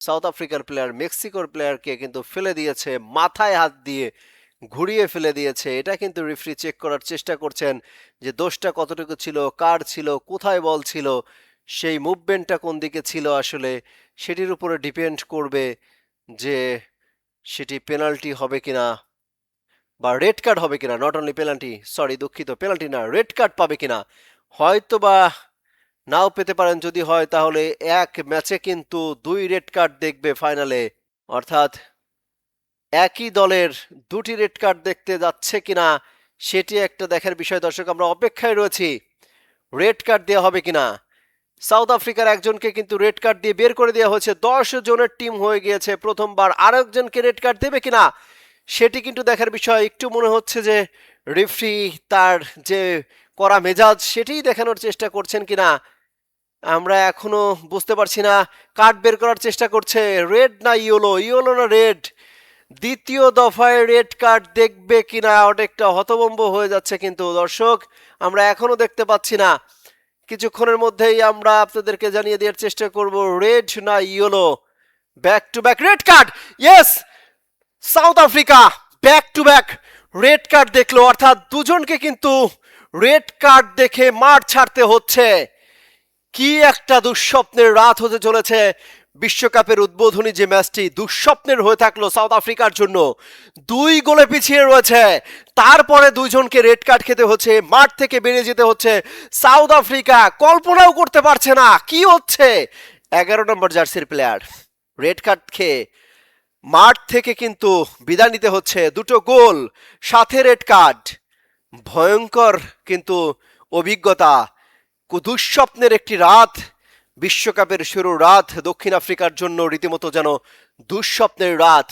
South আফ্রিকার player মেক্সিকোর প্লেয়ারকে কিন্তু ফেলে দিয়েছে, মাথায় হাত দিয়ে ঘুরিয়ে ফেলে দিয়েছে। এটা কিন্তু রেফারি চেক করার চেষ্টা করছেন যে দোষটা কতটুকু ছিল, কার ছিল, কোথায় বল ছিল, সেই মুভমেন্টটা কোন দিকে ছিল আসলে সেটির উপরে ডিপেন্ড করবে যে সেটি পেনাল্টি হবে কিনা বা রেড কার্ড হবে কিনা। নট অনলি পেনাল্টি, সরি দুঃখিত, পেনাল্টি না, রেড কার্ড পাবে কিনা। হয়তো বা নাও পেতে পারেন, যদি হয় তাহলে এক ম্যাচে কিন্তু 2 রেড কার্ড দেখবে ফাইনালে, অর্থাৎ একই দলের 2টি রেড কার্ড দেখতে যাচ্ছে কিনা সেটি একটা দেখার বিষয়। দর্শক, আমরা অপেক্ষায় রয়েছি রেড কার্ড দেওয়া হবে কিনা। সাউথ আফ্রিকার একজনকে কিন্তু রেড কার্ড দিয়ে বের করে দেওয়া হয়েছে, 10 জনের টিম হয়ে গিয়েছে প্রথমবার। আরেকজনকে রেড কার্ড দেবে কিনা সেটি কিন্তু দেখার বিষয়। একটু মনে হচ্ছে যে রেফারি তার যে কড়া মেজাজ সেটিই দেখানোর চেষ্টা করছেন কিনা আমরা এখনো বুঝতে পারছি না। কার্ড বের করার চেষ্টা করছে, রেড না ইয়েলো, ইয়েলো না রেড। দ্বিতীয় দফায় রেড কার্ড দেখবে কিনা অনেকটা হতভম্ব হয়ে যাচ্ছে কিন্তু দর্শক, আমরা এখনো দেখতে পাচ্ছি না। কিছুক্ষণের মধ্যেই আমরা আপনাদেরকে জানিয়ে দেওয়ার চেষ্টা করব রেড না yellow. Back to back red card, yes, south Africa back to back red card দেখলো, অর্থাৎ দুজনকে কিন্তু রেড কার্ড দেখে মাঠ ছাড়তে হচ্ছে। কি একটা দুঃস্বপ্নের রাত হতে চলেছে। বিশ্বকাপের উদ্বোধনী যে ম্যাচটি দুঃস্বপ্নের হয়ে থাকলো সাউথ আফ্রিকার জন্য, 2 গোলে পিছিয়ে রয়েছে, তারপরে 2জনকে রেড কার্ড খেতে হচ্ছে, মাঠ থেকে বেরিয়ে যেতে হচ্ছে। সাউথ আফ্রিকা কল্পনাও করতে পারছে না কি হচ্ছে। 11 নম্বর জার্সির প্লেয়ার রেড কার্ড খেয়ে মাঠ থেকে কিন্তু বিদায় নিতে হচ্ছে। 2 গোল সাথে রেড কার্ড, ভয়ঙ্কর কিন্তু অভিজ্ঞতা। দুঃস্বপ্নের একটি রাত, বিশ্বকাপের শুরুর রাত দক্ষিণ আফ্রিকার জন্য রীতিমতো যেন দুঃস্বপ্নের রাত।